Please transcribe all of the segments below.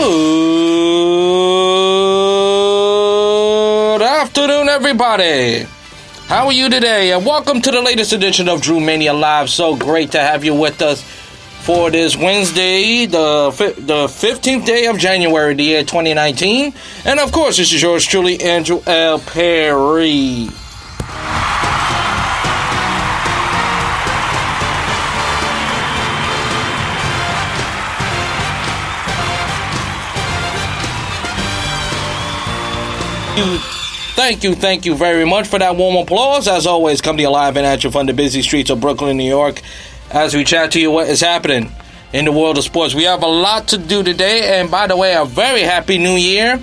Good afternoon, everybody. How are you today? And welcome to the latest edition of Drew Mania Live. So great to have you with us for this Wednesday, the 15th day of January, the year 2019. And of course, this is yours truly, Andrew L. Perry. Thank you very much for that warm applause. As always, come to you live and at you from the busy streets of Brooklyn, New York, as we chat to you what is happening in the world of sports. We have a lot to do today, and by the way, a very happy new year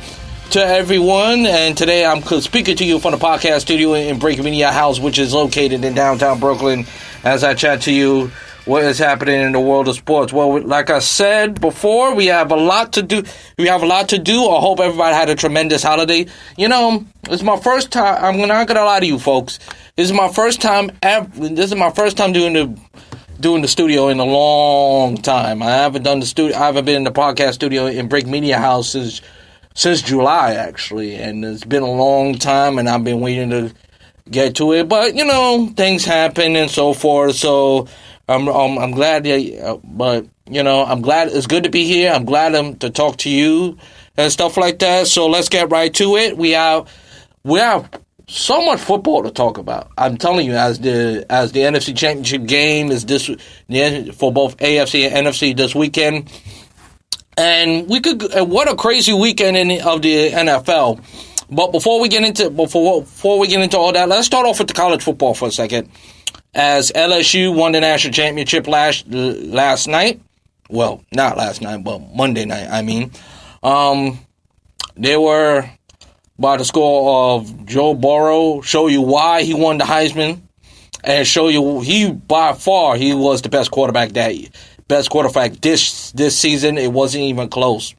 to everyone. And today I'm speaking to you from the podcast studio in Breaking Media House, which is located in downtown Brooklyn, as I chat to you what is happening in the world of sports. Well, like I said before, we have a lot to do. I hope everybody had a tremendous holiday. You know, it's my first time. I'm not gonna lie to you, folks. This is my first time doing the studio in a long time. I haven't been in the podcast studio in Break Media House since July, actually, and it's been a long time, and I've been waiting to get to it. But you know, things happen and so forth. So I'm glad, but you know, I'm glad it's good to be here. I'm glad to talk to you and stuff like that. So let's get right to it. We have so much football to talk about. I'm telling you, as the NFC Championship game is this for both AFC and NFC this weekend, and what a crazy weekend of the NFL. But before we get into all that, let's start off with the college football for a second. As LSU won the national championship last night. Well, not last night, but Monday night, I mean. They were by the score of Joe Burrow, show you why he won the Heisman, and show you by far he was the best quarterback this season. It wasn't even close.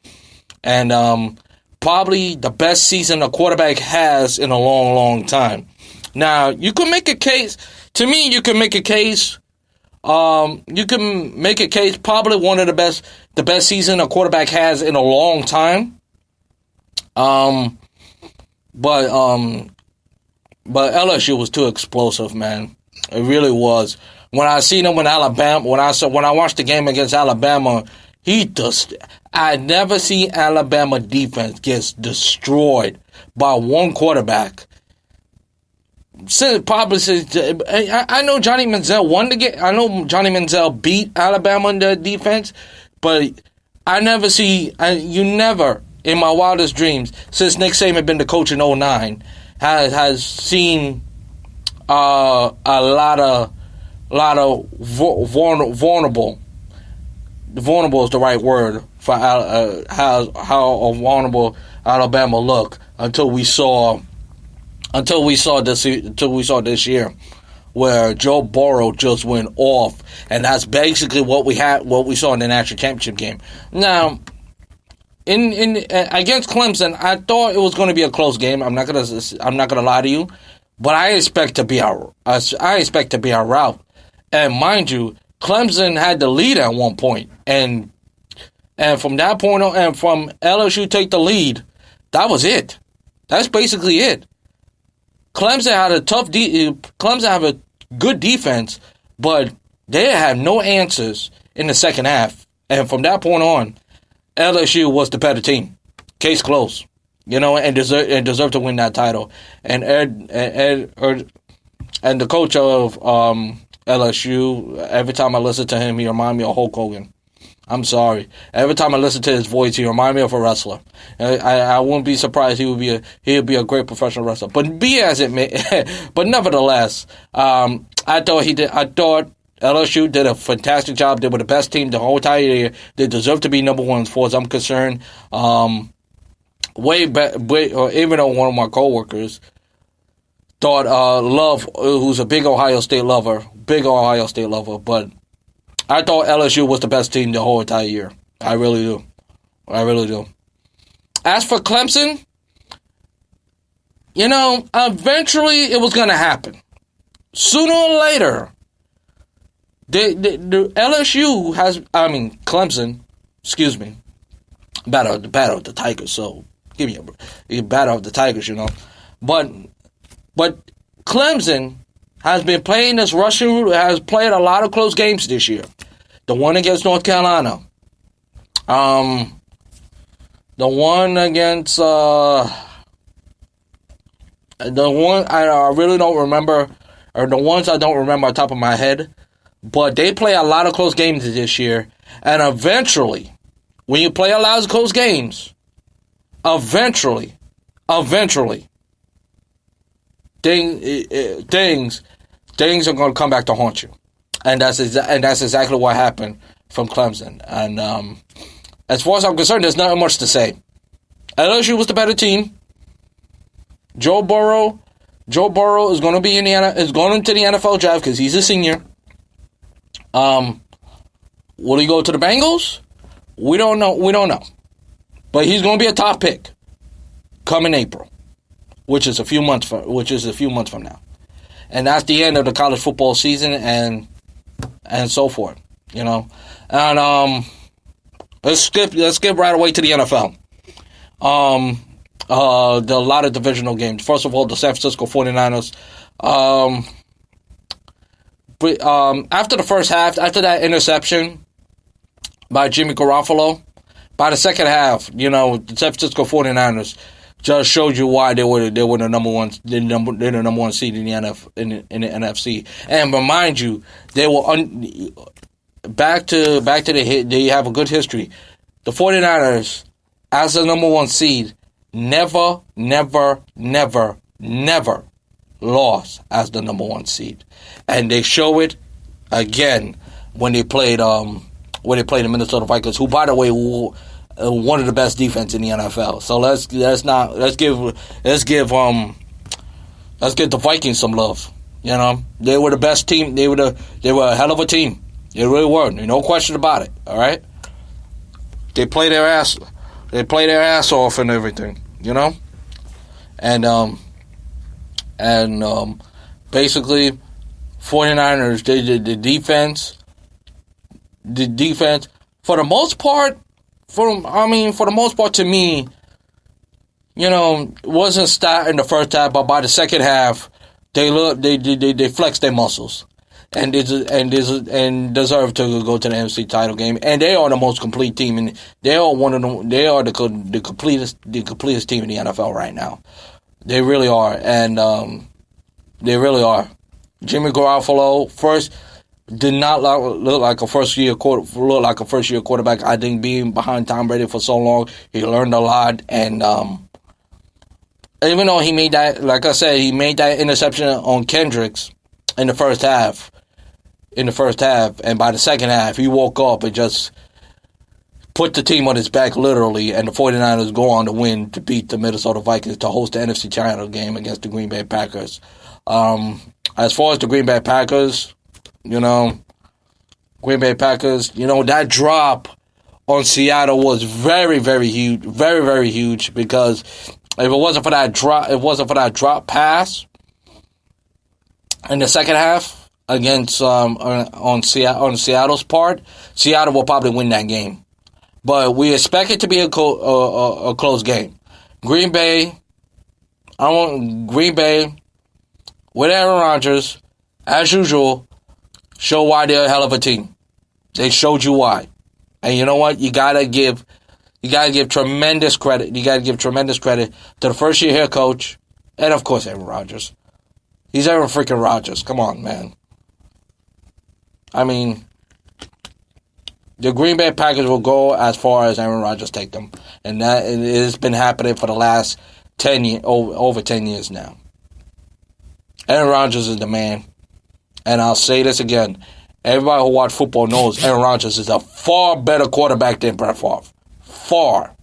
And probably the best season a quarterback has in a long, long time. Now, you can make a case. To me, you can make a case. Probably one of the best season a quarterback has in a long time. But LSU was too explosive, man. It really was. When I seen him in Alabama, when I watched the game against Alabama, I never see Alabama defense gets destroyed by one quarterback. I know Johnny Manziel won the game. I know Johnny Manziel beat Alabama in the defense, but you never, in my wildest dreams, since Nick Saban been the coach in 2009, has seen a lot of vulnerable. Vulnerable is the right word for how vulnerable Alabama look until we saw this year, where Joe Burrow just went off, and that's basically what we saw in the national championship game. Now, in against Clemson, I thought it was going to be a close game. I'm not gonna lie to you, but I expect to be a rout. And mind you, Clemson had the lead at one point, and from that point on, and from LSU take the lead, that was it. That's basically it. Clemson had Clemson have a good defense, but they had no answers in the second half. And from that point on, LSU was the better team. Case closed, you know, and deserved to win that title. And and the coach of LSU, every time I listen to him, he reminds me of Hulk Hogan. I'm sorry. Every time I listen to his voice, he reminds me of a wrestler. I wouldn't be surprised he would be a great professional wrestler. But be as it may, but nevertheless, I thought LSU did a fantastic job. They were the best team the whole entire year. They deserve to be number one as far as I'm concerned. Even though one of my coworkers thought Love, who's a big Ohio State lover, but I thought LSU was the best team the whole entire year. I really do. As for Clemson, you know, eventually it was going to happen. Sooner or later, the Clemson, Battle of the Tigers. So give me a battle of the Tigers, But Clemson has been playing this Russian route, has played a lot of close games this year. The one against North Carolina. The one against the one I really don't remember, or the ones I don't remember on top of my head, but they play a lot of close games this year, and eventually, when you play a lot of close games, eventually, things are going to come back to haunt you, and that's exactly what happened from Clemson. And as far as I'm concerned, there's not much to say. LSU was the better team. Joe Burrow is going to be is going into the NFL draft because he's a senior. Will he go to the Bengals? We don't know. But he's going to be a top pick come in April, which is a few months from now. And that's the end of the college football season and so forth, And let's skip right away to the NFL. A lot of divisional games. First of all, the San Francisco 49ers. After the first half, after that interception by Jimmy Garoppolo, by the second half, the San Francisco 49ers just showed you why they were the number one seed in the NFC. And remind you, they were back to the hit. They have a good history. The 49ers, as the number one seed, never lost as the number one seed, and they show it again when they played the Minnesota Vikings, who, by the way, were one of the best defense in the NFL. So let's give the Vikings some love. They were the best team. They were a hell of a team. They really were. No question about it. All right, they play their ass off and everything. And basically, 49ers, the defense, for the most part, to me, wasn't starting the first half, but by the second half, they flexed their muscles and deserve to go to the NFC title game. And they are the most complete team, and they are the completest team in the NFL right now. They really are, and they really are. Jimmy Garoppolo first did not look like a first year quarterback. I think being behind Tom Brady for so long, he learned a lot, and even though he made that, like I said, he made that interception on Kendricks in the first half, and by the second half, he woke up and just put the team on his back, literally, and the 49ers go on to win to beat the Minnesota Vikings to host the NFC title game against the Green Bay Packers. As far as the Green Bay Packers, that drop on Seattle was very, very huge, very, very huge, because if it wasn't for that drop pass in the second half against on Seattle's part, Seattle will probably win that game. But we expect it to be a close game. Green Bay with Aaron Rodgers, as usual, show why they're a hell of a team. They showed you why. And you know what? You gotta give tremendous credit. You gotta give tremendous credit to the first year head coach, and of course Aaron Rodgers. He's Aaron freaking Rodgers. Come on, man. I mean, the Green Bay Packers will go as far as Aaron Rodgers take them, and that it has been happening for the last 10 years, over 10 years now. Aaron Rodgers is the man, and I'll say this again: everybody who watches football knows Aaron Rodgers is a far better quarterback than Brett Favre, far,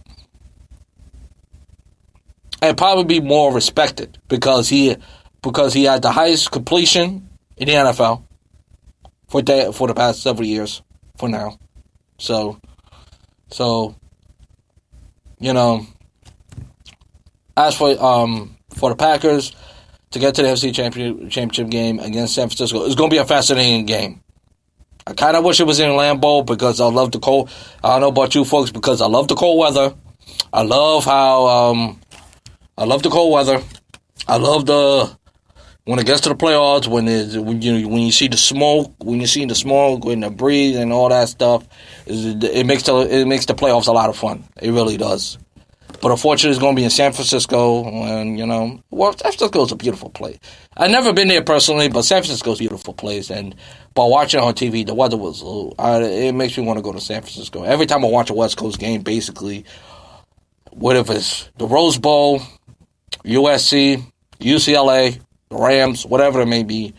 and probably be more respected because he had the highest completion in the NFL for the past several years. For now. So, as for the Packers to get to the NFC Championship game against San Francisco, it's going to be a fascinating game. I kind of wish it was in Lambeau because I love the cold. I don't know about you folks because I love the cold weather. I love how I love the cold weather. I love when it gets to the playoffs when you see the smoke, and the breeze and all that stuff. It makes the playoffs a lot of fun. It really does. But unfortunately, it's going to be in San Francisco, and San Francisco is a beautiful place. I've never been there personally, but San Francisco is a beautiful place. And by watching it on TV, the weather was it makes me want to go to San Francisco. Every time I watch a West Coast game, basically, whatever it's the Rose Bowl, USC, UCLA, the Rams, whatever it may be,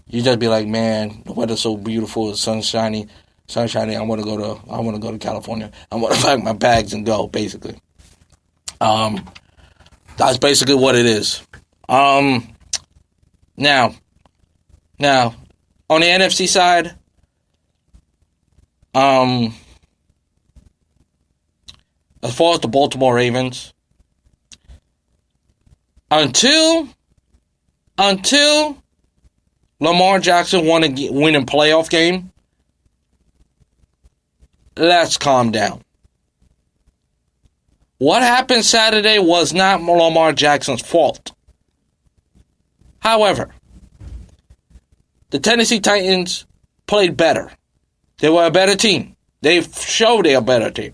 you just be like, man, the weather's so beautiful, the sun's shiny. I want to go to California. I want to pack my bags and go, basically. That's basically what it is. Now, on the NFC side, as far as the Baltimore Ravens, until Lamar Jackson win a playoff game, let's calm down. What happened Saturday was not Lamar Jackson's fault. However, the Tennessee Titans played better. They were a better team. They showed they're a better team.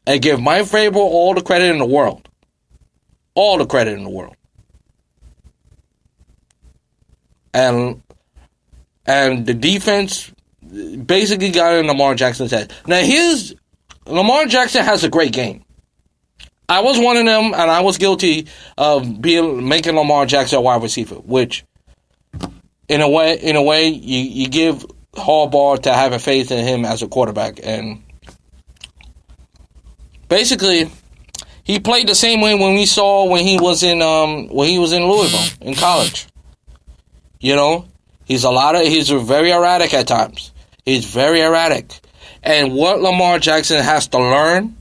And give Mike Vrabel all the credit in the world. All the credit in the world. And the defense basically got in Lamar Jackson's head. Now Lamar Jackson has a great game. I was one of them, and I was guilty of making Lamar Jackson a wide receiver, which, in a way, you give Harbaugh to having faith in him as a quarterback, and basically, he played the same way when he was in Louisville in college. He's very erratic at times. He's very erratic. And what Lamar Jackson has to learn,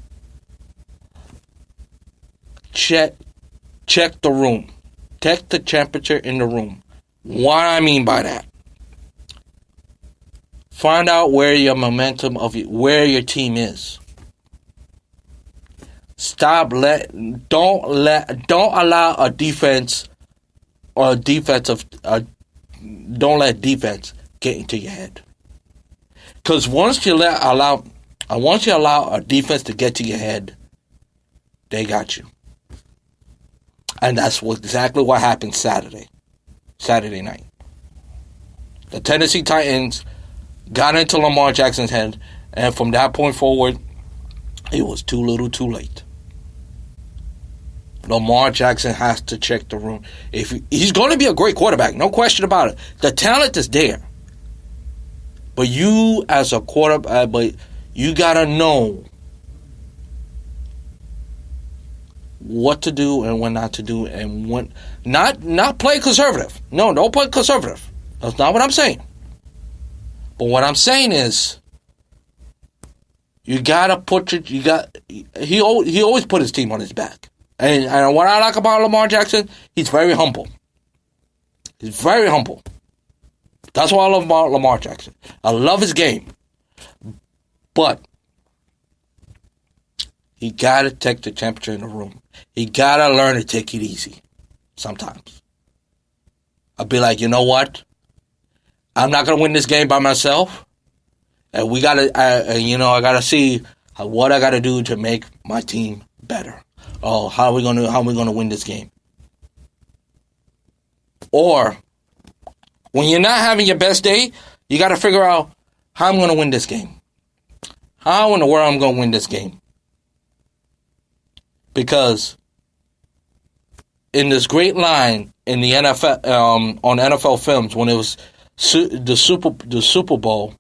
check the room. Check the temperature in the room. What I mean by that, find out where your momentum where your team is. Don't allow a defense or a defensive. Don't let defense get into your head. Because once you allow a defense to get to your head, they got you. And that's exactly what happened Saturday night. The Tennessee Titans got into Lamar Jackson's head, and from that point forward, it was too little too late. Lamar Jackson has to check the room. He's going to be a great quarterback, no question about it. The talent is there. But you as a quarterback, you got to know what to do and when not to do, and when not play conservative. No, don't play conservative. That's not what I'm saying. But what I'm saying is, you gotta he always put his team on his back. And what I like about Lamar Jackson, he's very humble. He's very humble. That's what I love about Lamar Jackson. I love his game. But he got to take the temperature in the room. He got to learn to take it easy sometimes. I'll be like, you know what? I'm not going to win this game by myself. And I got to see what I got to do to make my team better. Oh, how are we going to win this game? Or when you're not having your best day, you got to figure out how I'm going to win this game. How in the world I'm going to win this game? Because in this great line in the NFL on NFL Films, when it was the Super Bowl,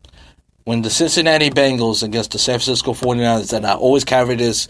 when the Cincinnati Bengals against the San Francisco 49ers, and I always carry this